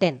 10।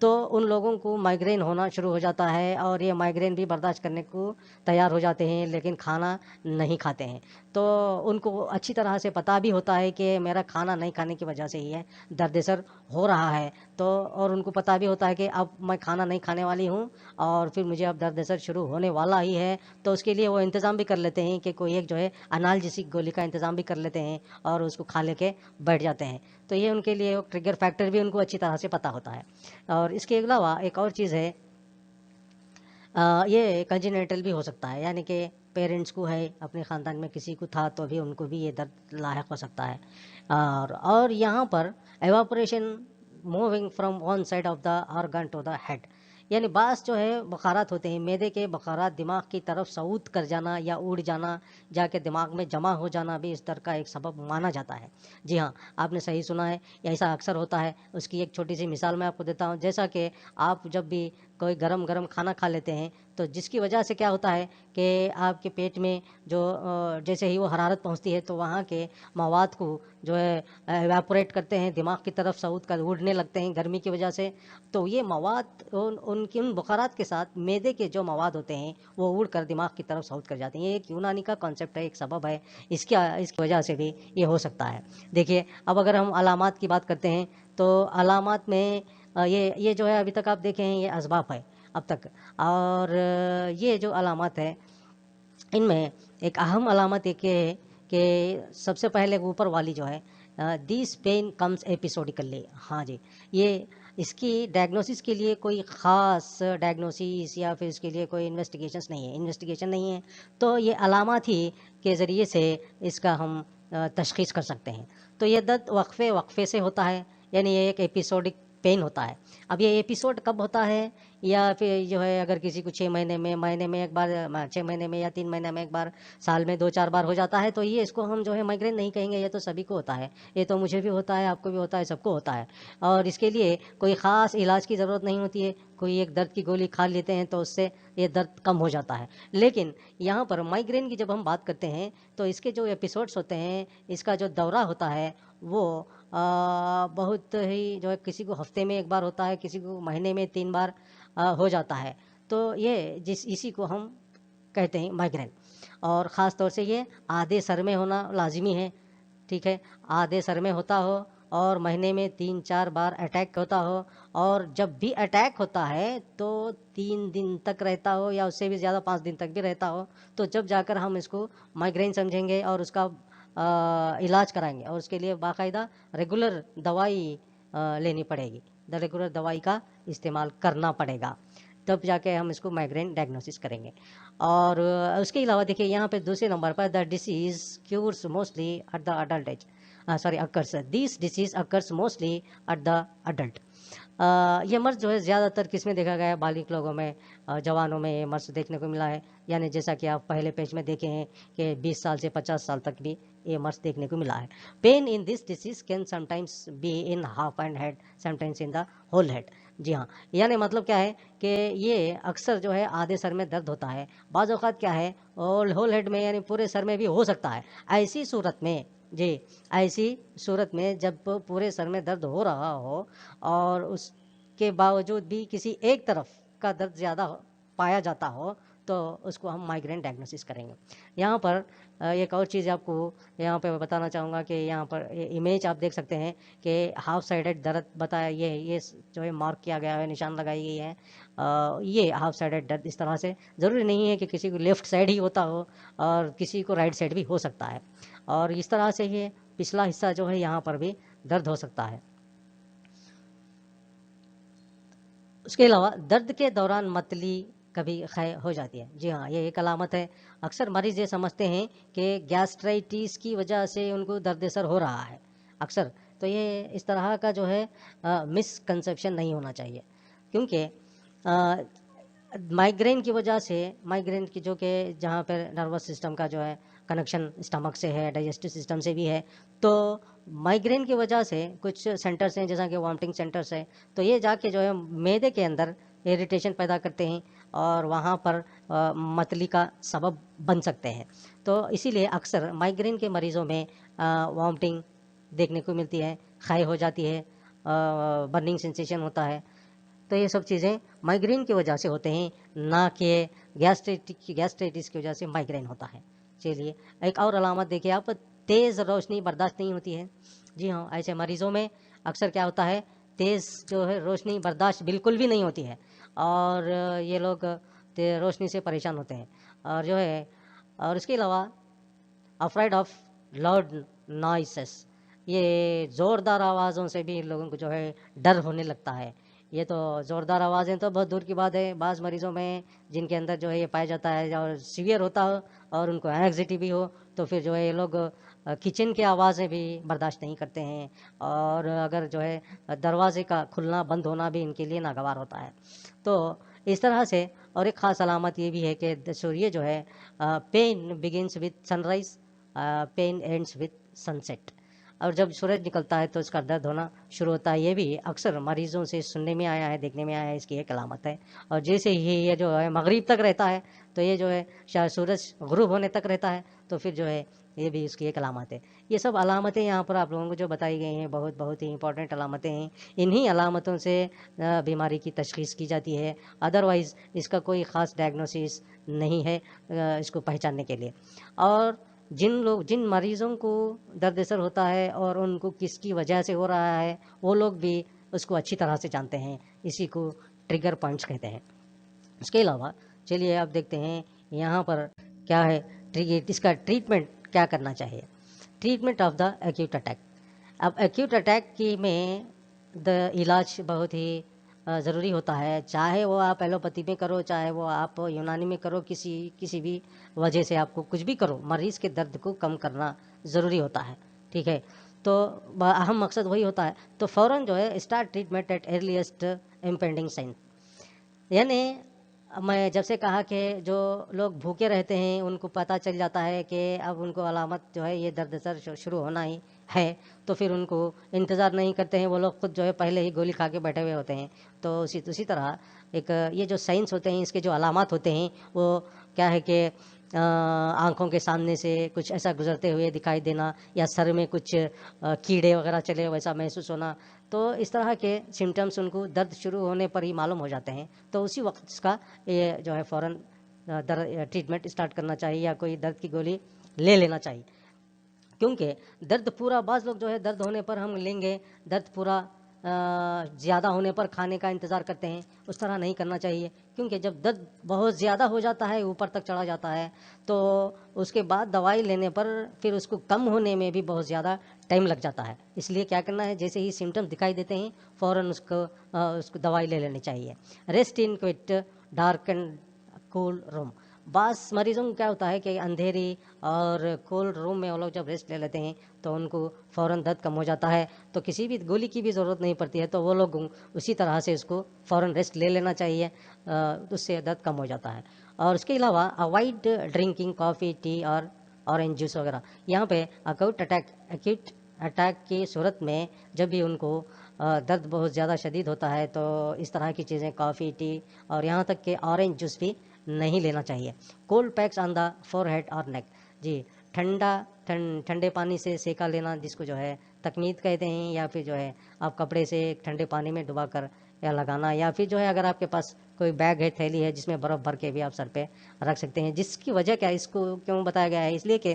تو ان لوگوں کو مائگرین ہونا شروع ہو جاتا ہے اور یہ مائگرین بھی برداشت کرنے کو تیار ہو جاتے ہیں لیکن کھانا نہیں کھاتے ہیں. تو ان کو اچھی طرح سے پتہ بھی ہوتا ہے کہ میرا کھانا نہیں کھانے کی وجہ سے ہی ہے درد سر ہو رہا ہے. تو اور ان کو پتہ بھی ہوتا ہے کہ اب میں کھانا نہیں کھانے والی ہوں اور پھر مجھے اب درد سر شروع ہونے والا ہی ہے. تو اس کے لیے وہ انتظام بھی کر لیتے ہیں کہ کوئی ایک جو ہے انالجیسک گولی کا انتظام بھی کر لیتے ہیں اور اس کو کھا لے کے بیٹھ جاتے ہیں. تو یہ ان کے لیے ٹریگر فیکٹر بھی ان کو اچھی طرح سے پتہ ہوتا ہے. اور اس کے علاوہ ایک اور چیز ہے، یہ کنجینیٹل بھی ہو سکتا ہے، یعنی کہ پیرنٹس کو ہے، اپنے خاندان میں کسی کو تھا تو بھی ان کو بھی یہ درد لاحق ہو سکتا ہے. اور یہاں پر evaporation moving from one side of the organ to the head, یعنی بعض جو ہے بخارات ہوتے ہیں، معدے کے بخارات دماغ کی طرف صعود کر جانا یا اڑ جانا، جا کے دماغ میں جمع ہو جانا بھی اس درد کا ایک سبب مانا جاتا ہے. جی ہاں، آپ نے صحیح سنا ہے، ایسا اکثر ہوتا ہے. اس کی ایک چھوٹی سی مثال میں آپ کو دیتا ہوں. جیسا کہ آپ جب بھی کوئی گرم گرم کھانا کھا لیتے ہیں تو جس کی وجہ سے کیا ہوتا ہے کہ آپ کے پیٹ میں جو جیسے ہی وہ حرارت پہنچتی ہے تو وہاں کے مواد کو جو ہے ایواپوریٹ کرتے ہیں، دماغ کی طرف صعود کر اڑنے لگتے ہیں گرمی کی وجہ سے. تو یہ مواد ان بخارات کے ساتھ معدے کے جو مواد ہوتے ہیں وہ اڑ کر دماغ کی طرف صعود کر جاتے ہیں. یہ ایک یونانی کا کانسیپٹ ہے، ایک سبب ہے. اس کی وجہ سے بھی یہ ہو سکتا ہے. دیکھیے اب اگر ہم علامات کی بات کرتے ہیں تو علامات میں یہ جو ہے ابھی تک آپ دیکھیں ہیں یہ اسباب ہے اب تک. اور یہ جو علامات ہے ان میں ایک اہم علامت ایک ہے کہ سب سے پہلے اوپر والی جو ہے دیس پین کمز ایپیسوڈیکلی. ہاں جی، یہ اس کی ڈائگنوسس کے لیے کوئی خاص ڈائگنوسس یا پھر اس کے لیے کوئی انویسٹیگیشن نہیں ہے. تو یہ علامات ہی کے ذریعے سے اس کا ہم تشخیص کر سکتے ہیں. تو یہ درد وقفے سے ہوتا ہے، یعنی یہ ایک ایپیسوڈک پین ہوتا ہے. اب یہ ایپیسوڈ کب ہوتا ہے، یا پھر جو ہے اگر کسی کو 6 مہینے میں ایک بار، 6 مہینے میں یا 3 مہینے میں ایک بار، سال میں 2-4 بار ہو جاتا ہے تو یہ اس کو ہم جو ہے مائگرین نہیں کہیں گے. یہ تو سبھی کو ہوتا ہے، یہ تو مجھے بھی ہوتا ہے، آپ کو بھی ہوتا ہے، سب کو ہوتا ہے. اور اس کے لیے کوئی خاص علاج کی ضرورت نہیں ہوتی ہے. کوئی ایک درد کی گولی کھا لیتے ہیں تو اس سے یہ درد کم ہو جاتا ہے. لیکن یہاں پر مائگرین کی جب ہم بات کرتے ہیں تو اس کے جو ایپیسوڈس ہوتے ہیں، اس کا جو دورہ ہوتا ہے وہ بہت ہی جو ہے کسی کو ہفتے میں ایک بار ہوتا ہے، کسی کو مہینے میں 3 بار ہو جاتا ہے. تو یہ اسی کو ہم کہتے ہیں مائگرین. اور خاص طور سے یہ آدھے سر میں ہونا لازمی ہے. ٹھیک ہے، آدھے سر میں ہوتا ہو اور مہینے میں 3-4 بار اٹیک ہوتا ہو، اور جب بھی اٹیک ہوتا ہے تو 3 دن تک رہتا ہو یا اس سے بھی زیادہ 5 دن تک بھی رہتا ہو، تو جب جا کر ہم اس کو مائگرین سمجھیں گے اور اس کا علاج کرائیں گے. اور اس کے لیے باقاعدہ ریگولر دوائی لینی پڑے گی، ریگولر دوائی کا استعمال کرنا پڑے گا، تب جا کے ہم اس کو مائگرین ڈائگنوسس کریں گے. اور اس کے علاوہ دیکھیے یہاں پہ دوسرے نمبر پر the disease occurs mostly at the adult age. Occurs this disease occurs mostly at the adult. یہ مرض جو ہے زیادہ تر کس میں دیکھا گیا ہے، بالغ لوگوں میں، جوانوں میں یہ مرض دیکھنے کو ملا ہے. یعنی جیسا کہ آپ پہلے پیج میں دیکھے ہیں کہ 20 سال سے 50 سال تک بھی یہ مرض دیکھنے کو ملا ہے. Pain in this disease can sometimes be in half and head, sometimes in the whole head. جی ہاں، یعنی مطلب کیا ہے کہ یہ اکثر جو ہے آدھے سر میں درد ہوتا ہے. بعض اوقات کیا ہے ہول ہیڈ میں، یعنی پورے سر میں بھی ہو سکتا ہے. ایسی صورت میں جب پورے سر میں درد ہو رہا ہو اور اس کے باوجود بھی کسی ایک طرف کا درد زیادہ پایا جاتا ہو تو اس کو ہم مائگرین ڈائگنوسس کریں گے. یہاں پر ایک اور چیز آپ کو یہاں پہ بتانا چاہوں گا کہ یہاں پر امیج آپ دیکھ سکتے ہیں کہ ہاف سائڈڈ درد بتایا، یہ جو ہے مارک کیا گیا ہے، نشان لگائی گئی ہے. یہ ہاف سائڈڈ درد اس طرح سے ضروری نہیں ہے کہ کسی کو لیفٹ سائڈ ہی ہوتا ہو اور کسی کو رائٹ سائڈ بھی ہو سکتا ہے. اور اس طرح سے یہ پچھلا حصہ جو ہے یہاں پر بھی درد ہو سکتا ہے. اس کے علاوہ درد کے دوران متلی کبھی خے ہو جاتی ہے. جی ہاں، یہ ایک علامت ہے. اکثر مریض یہ سمجھتے ہیں کہ گیسٹرائٹس کی وجہ سے ان کو درد سر ہو رہا ہے اکثر. تو یہ اس طرح کا جو ہے مس کنسیپشن نہیں ہونا چاہیے، کیونکہ مائگرین کی وجہ سے، مائگرین کی جو کہ جہاں پہ نروس سسٹم کا جو ہے کنیکشن اسٹمک سے ہے، ڈائجسٹو سسٹم سے بھی ہے، تو مائگرین کی وجہ سے کچھ سینٹرز ہیں جیسا کہ وامٹنگ سینٹرز ہے، تو یہ جا کے جو ہے معدے کے اندر اریٹیشن پیدا کرتے ہیں اور وہاں پر متلی کا سبب بن سکتے ہیں. تو اسی لیے اکثر مائگرین کے مریضوں میں وامٹنگ دیکھنے کو ملتی ہے، خائے ہو جاتی ہے، برننگ سینسیشن ہوتا ہے. تو یہ سب چیزیں مائگرین کی وجہ سے ہوتے ہیں، نہ کہ گیسٹرائٹس کی وجہ سے مائگرین ہوتا ہے۔ چلیے ایک اور علامت دیکھیے آپ، تیز روشنی برداشت نہیں ہوتی ہے۔ جی ہاں، ایسے مریضوں میں اکثر کیا ہوتا ہے، تیز جو ہے روشنی برداشت بالکل بھی نہیں ہوتی ہے، اور یہ لوگ روشنی سے پریشان ہوتے ہیں، اور جو ہے اور اس کے علاوہ افرائڈ آف لاؤڈ نوائسز، یہ زوردار آوازوں سے بھی لوگوں کو جو ہے ڈر ہونے لگتا ہے۔ یہ تو زوردار آوازیں تو بہت دور کی بات ہے، بعض مریضوں میں جن کے اندر جو ہے یہ پایا جاتا ہے اور سیویئر ہوتا ہو اور ان کو اینگزائٹی بھی ہو، تو پھر جو ہے یہ لوگ کچن کی آوازیں بھی برداشت نہیں کرتے ہیں، اور اگر جو ہے دروازے کا کھلنا بند ہونا بھی ان کے لیے ناگوار ہوتا ہے۔ تو اس طرح سے، اور ایک خاص علامت یہ بھی ہے کہ سورج جو ہے pain begins with sunrise, pain ends with sunset, اور جب سورج نکلتا ہے تو اس کا درد ہونا شروع ہوتا ہے۔ یہ بھی اکثر مریضوں سے سننے میں آیا ہے، دیکھنے میں آیا ہے، اس کی ایک علامت ہے۔ اور جیسے ہی یہ جو ہے مغرب تک رہتا ہے تو یہ جو ہے شاید سورج غروب ہونے تک رہتا ہے، تو پھر جو ہے یہ بھی اس کی ایک علامت ہے۔ یہ سب علامتیں یہاں پر آپ لوگوں کو جو بتائی گئی ہیں بہت ہی امپورٹنٹ علامتیں ہیں۔ انہی علامتوں سے بیماری کی تشخیص کی جاتی ہے، ادروائز اس کا کوئی خاص ڈائگنوسس نہیں ہے اس کو پہچاننے کے لیے۔ اور جن مریضوں کو درد سر ہوتا ہے اور ان کو کس کی وجہ سے ہو رہا ہے، وہ لوگ بھی اس کو اچھی طرح سے جانتے ہیں، اسی کو ٹریگر پوائنٹس کہتے ہیں۔ اس کے علاوہ چلیے آپ دیکھتے ہیں یہاں پر کیا ہے، اس کا ٹریٹمنٹ کیا کرنا چاہیے۔ Treatment of the acute attack. اب ایکیوٹ اٹیک کی میں علاج بہت ہی ضروری ہوتا ہے، چاہے وہ آپ ایلوپیتھی میں کرو، چاہے وہ آپ یونانی میں کرو، کسی بھی وجہ سے آپ کو کچھ بھی کرو، مریض کے درد کو کم کرنا ضروری ہوتا ہے، ٹھیک ہے۔ تو اہم مقصد وہی ہوتا ہے، تو فوراً جو ہے start treatment at earliest impending sign. یعنی میں جب سے کہا کہ جو لوگ بھوکے رہتے ہیں ان کو پتہ چل جاتا ہے کہ اب ان کو علامت جو ہے یہ درد سر شروع ہونا ہی ہے، تو پھر ان کو انتظار نہیں کرتے ہیں، وہ لوگ خود جو ہے پہلے ہی گولی کھا کے بیٹھے ہوئے ہوتے ہیں۔ تو اسی طرح ایک یہ جو سائنس ہوتے ہیں، اس کے جو علامات ہوتے ہیں وہ کیا ہے کہ آنکھوں کے سامنے سے کچھ ایسا گزرتے ہوئے دکھائی دینا، یا سر میں کچھ کیڑے وغیرہ چلے ویسا محسوس ہونا، تو اس طرح کے سمٹمس ان کو درد شروع ہونے پر ہی معلوم ہو جاتے ہیں، تو اسی وقت اس کا یہ جو ہے فوراً ٹریٹمنٹ اسٹارٹ کرنا چاہیے یا کوئی درد کی گولی لے لینا چاہیے۔ کیونکہ درد پورا، بعض لوگ جو ہے درد ہونے پر ہم لیں گے، درد پورا زیادہ ہونے پر کھانے کا انتظار کرتے ہیں، اس طرح نہیں کرنا چاہیے، کیونکہ جب درد بہت زیادہ ہو جاتا ہے، اوپر تک چڑھا جاتا ہے، تو اس کے بعد دوائی لینے پر پھر اس کو کم ہونے میں بھی بہت زیادہ ٹائم لگ جاتا ہے۔ اس لیے کیا کرنا ہے، جیسے ہی سمٹم دکھائی دیتے ہیں فوراً اس کو دوائی لے لینی چاہیے۔ Rest in quiet dark and cool room. بعض مریضوں کو کیا ہوتا ہے کہ اندھیری اور کولڈ روم میں وہ لوگ جب ریسٹ لے لیتے ہیں تو ان کو فوراً درد کم ہو جاتا ہے، تو کسی بھی گولی کی بھی ضرورت نہیں پڑتی ہے، تو وہ لوگ اسی طرح سے اس کو فوراً ریسٹ لے لینا چاہیے، اس سے درد کم ہو جاتا ہے۔ اور اس کے علاوہ اوائڈ ڈرنکنگ کافی، ٹی اور اورنج جوس وغیرہ۔ یہاں پہ ایکیوٹ اٹیک کی صورت میں جب بھی ان کو درد بہت زیادہ شدید ہوتا ہے تو اس طرح کی چیزیں، کافی، ٹی اور یہاں تک کہ اورنج جوس بھی نہیں لینا چاہیے۔ کولڈ پیکس آن دا فور ہیڈ اور نیک۔ جی، ٹھنڈے پانی سے سیکا لینا، جس کو جو ہے تقمید کہتے ہیں، یا پھر جو ہے آپ کپڑے سے ٹھنڈے پانی میں ڈبا کر یا لگانا، یا پھر جو ہے اگر آپ کے پاس کوئی بیگ ہے، تھیلی ہے جس میں برف بھر کے بھی آپ سر پہ رکھ سکتے ہیں۔ جس کی وجہ کیا، اس کو کیوں بتایا گیا ہے، اس لیے کہ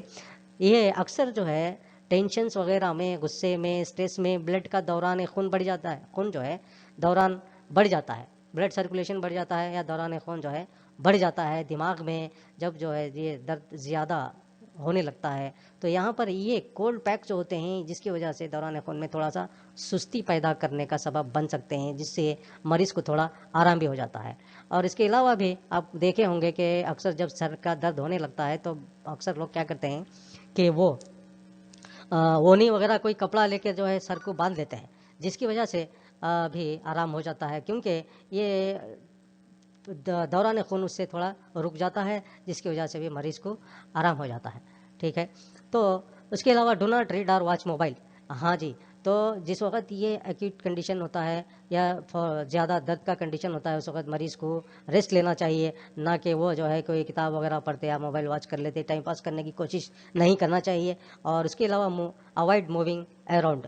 یہ اکثر جو ہے ٹینشنس وغیرہ میں، غصے میں، اسٹریس میں بلڈ کا دوران خون بڑھ جاتا ہے، خون جو ہے دوران بڑھ جاتا ہے، بلڈ سرکولیشن بڑھ جاتا ہے، یا دوران خون جو ہے بڑھ جاتا ہے دماغ میں، جب جو ہے یہ درد زیادہ ہونے لگتا ہے، تو یہاں پر یہ کولڈ پیک جو ہوتے ہیں جس کی وجہ سے دوران خون میں تھوڑا سا سستی پیدا کرنے کا سبب بن سکتے ہیں، جس سے مریض کو تھوڑا آرام بھی ہو جاتا ہے۔ اور اس کے علاوہ بھی آپ دیکھے ہوں گے کہ اکثر جب سر کا درد ہونے لگتا ہے تو اکثر لوگ کیا کرتے ہیں کہ وہ اونی وغیرہ کوئی کپڑا لے کے جو ہے سر کو باندھ لیتے ہیں، جس کی وجہ سے بھی آرام ہو جاتا ہے، کیونکہ یہ دوران خون اس سے تھوڑا رک جاتا ہے، جس کی وجہ سے بھی مریض کو آرام ہو جاتا ہے، ٹھیک ہے۔ تو اس کے علاوہ ڈو ناٹ ریڈ اور واچ موبائل۔ ہاں جی، تو جس وقت یہ ایکیوٹ کنڈیشن ہوتا ہے یا زیادہ درد کا کنڈیشن ہوتا ہے، اس وقت مریض کو ریسٹ لینا چاہیے، نہ کہ وہ جو ہے کوئی کتاب وغیرہ پڑھتے یا موبائل واچ کر لیتے، ٹائم پاس کرنے کی کوشش نہیں کرنا چاہیے۔ اور اس کے علاوہ اوائڈ موونگ اراؤنڈ،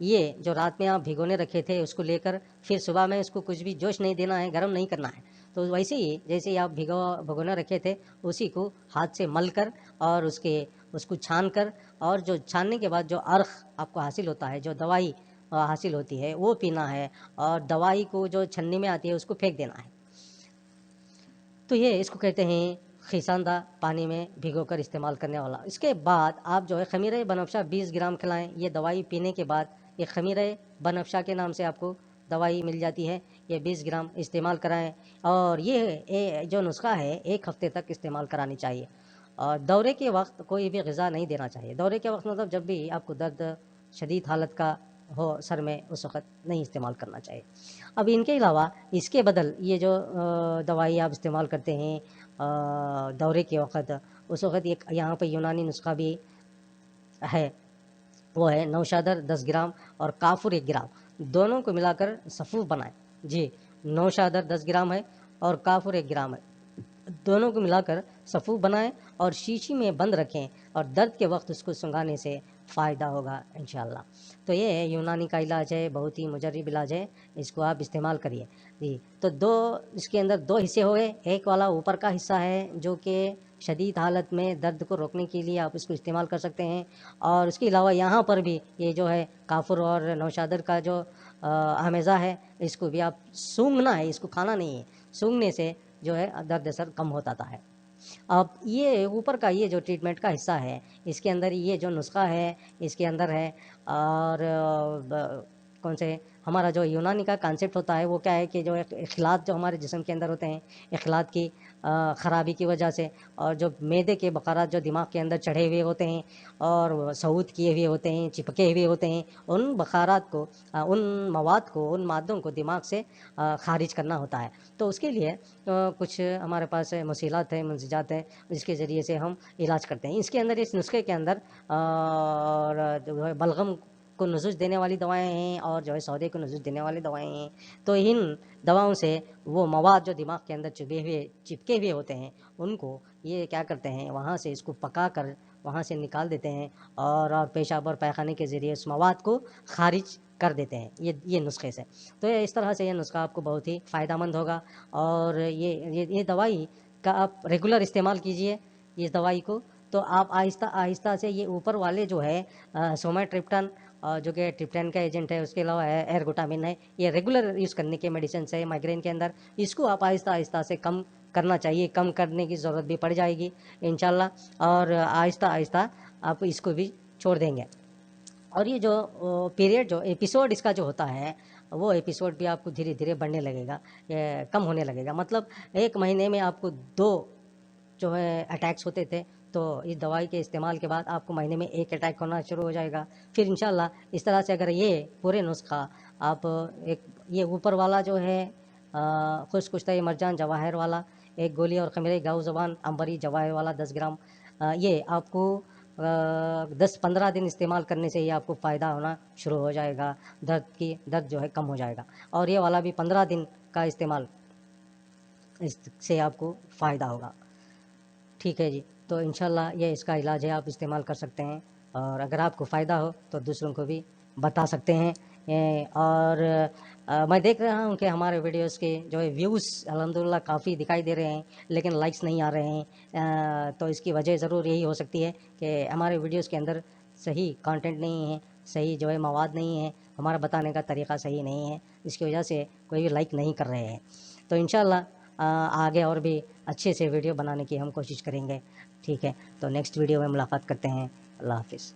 یہ جو رات میں آپ بھگونے رکھے تھے اس کو لے کر پھر صبح میں اس کو کچھ بھی جوش نہیں دینا ہے، گرم نہیں کرنا ہے. تو ویسے ہی جیسے ہی آپ بھگونا رکھے تھے اسی کو ہاتھ سے مل کر اور اس کو چھان کر، اور جو چھاننے کے بعد جو عرق آپ کو حاصل ہوتا ہے، جو دوائی حاصل ہوتی ہے وہ پینا ہے، اور دوائی کو جو چھنی میں آتی ہے اس کو پھینک دینا ہے. تو یہ اس کو کہتے ہیں خیساندہ پانی میں بھگو کر استعمال کرنے والا. اس کے بعد آپ جو ہے خمیرہ بنفشہ 20 گرام کھلائیں. یہ دوائی پینے کے بعد یہ خمیرہ بنفشہ کے نام سے آپ کو دوائی مل جاتی ہے، یہ 20 گرام استعمال کرائیں. اور یہ جو نسخہ ہے 1 ہفتے تک استعمال کرانی چاہیے. اور دورے کے وقت کوئی بھی غذا نہیں دینا چاہیے. دورے کے وقت مطلب جب بھی آپ کو درد شدید حالت کا ہو سر میں، اس وقت نہیں استعمال کرنا چاہیے. اب ان کے علاوہ اس کے بدل یہ جو دوائی آپ استعمال کرتے ہیں دورے کے وقت، اس وقت ایک یہاں پہ یونانی نسخہ بھی ہے، وہ ہے نوشادر 10 گرام اور کافور 1 گرام، دونوں کو ملا کر صفوف بنائیں. جی، نوشادر 10 گرام ہے اور کافور 1 گرام ہے، دونوں کو ملا کر صفوف بنائیں اور شیشی میں بند رکھیں، اور درد کے وقت اس کو سنگھانے سے فائدہ ہوگا انشاءاللہ. تو یہ یونانی کا علاج ہے، بہت ہی مجرب علاج ہے، اس کو آپ استعمال کریے. جی، تو اس کے اندر 2 حصے ہوئے. ایک والا اوپر کا حصہ ہے جو کہ شدید حالت میں درد کو روکنے کے لیے آپ اس کو استعمال کر سکتے ہیں. اور اس کے علاوہ یہاں پر بھی یہ جو ہے کافور اور نوشادر کا جو آمیزہ ہے، اس کو بھی آپ سونگھنا ہے، اس کو کھانا نہیں ہے، سونگھنے سے جو ہے درد سر کم ہوتا ہے. اب یہ اوپر کا یہ جو ٹریٹمنٹ کا حصہ ہے، اس کے اندر یہ جو نسخہ ہے اس کے اندر ہے. اور کون سے ہمارا جو یونانی کا کانسیپٹ ہوتا ہے وہ کیا ہے کہ جو اخلاط جو ہمارے جسم کے اندر ہوتے ہیں، اخلاط کی خرابی کی وجہ سے، اور جو معدے کے بخارات جو دماغ کے اندر چڑھے ہوئے ہوتے ہیں اور صعود کیے ہوئے ہوتے ہیں، چپکے ہوئے ہوتے ہیں، ان بخارات کو، ان مواد کو، ان مادوں کو دماغ سے خارج کرنا ہوتا ہے. تو اس کے لیے کچھ ہمارے پاس مسیلات ہیں، منسجات ہیں، جس کے ذریعے سے ہم علاج کرتے ہیں. اس کے اندر، اس نسخے کے اندر اور جو ہے بلغم کو نزوش دینے والی دوائیں ہیں، اور جو ہے سودے کو نزوش دینے والی دوائیں ہیں. تو ان دواؤں سے وہ مواد جو دماغ کے اندر چپکے ہوئے ہوتے ہیں، ان کو یہ کیا کرتے ہیں، وہاں سے اس کو پکا کر وہاں سے نکال دیتے ہیں، اور پیشاب اور پیخانے کے ذریعے اس مواد کو خارج کر دیتے ہیں یہ نسخے سے. تو اس طرح سے یہ نسخہ آپ کو بہت ہی فائدہ مند ہوگا. اور یہ دوائی کا آپ ریگولر استعمال کیجئے اس دوائی کو. تو آپ آہستہ آہستہ سے یہ اوپر والے جو ہے سوماٹرپٹن جو کہ ٹرپٹین کا ایجنٹ ہے، اس کے علاوہ ہے ایرگوٹامن ہے، یہ ریگولر یوز کرنے کے میڈیسنس ہے مائگرین کے اندر. اس کو آپ آہستہ آہستہ سے کم کرنا چاہیے، کم کرنے کی ضرورت بھی پڑ جائے گی انشاءاللہ، اور آہستہ آہستہ آپ اس کو بھی چھوڑ دیں گے. اور یہ جو پیریڈ جو ایپیسوڈ اس کا جو ہوتا ہے، وہ ایپیسوڈ بھی آپ کو دھیرے دھیرے بڑھنے لگے گا، کم ہونے لگے گا. مطلب 1 مہینے میں آپ کو 2 جو ہے اٹیکس ہوتے تھے، تو اس دوائی کے استعمال کے بعد آپ کو مہینے میں 1 اٹیک ہونا شروع ہو جائے گا. پھر انشاءاللہ اس طرح سے اگر یہ پورے نسخہ آپ یہ اوپر والا جو ہے خوش کشتہ مرجان جواہر والا 1 گولی، اور خمیرہ گاؤ زبان امبری جواہر والا 10 گرام، یہ آپ کو 10-15 دن استعمال کرنے سے یہ آپ کو فائدہ ہونا شروع ہو جائے گا، درد جو ہے کم ہو جائے گا. اور یہ والا بھی 15 دن کا استعمال، اس سے آپ کو فائدہ ہوگا. ٹھیک ہے جی. تو انشاءاللہ یہ اس کا علاج ہے، آپ استعمال کر سکتے ہیں، اور اگر آپ کو فائدہ ہو تو دوسروں کو بھی بتا سکتے ہیں. اور میں دیکھ رہا ہوں کہ ہمارے ویڈیوز کے جو ہے ویوز الحمدللہ کافی دکھائی دے رہے ہیں، لیکن لائکس نہیں آ رہے ہیں. تو اس کی وجہ ضرور یہی ہو سکتی ہے کہ ہمارے ویڈیوز کے اندر صحیح کانٹینٹ نہیں ہے، صحیح جو ہے مواد نہیں ہے، ہمارا بتانے کا طریقہ صحیح نہیں ہے، اس کی وجہ سے کوئی بھی لائک نہیں کر رہے ہیں. تو انشاءاللہ آگے اور بھی اچھے سے ویڈیو بنانے کی ہم کوشش کریں گے. ٹھیک ہے، تو نیکسٹ ویڈیو میں ملاقات کرتے ہیں. اللہ حافظ.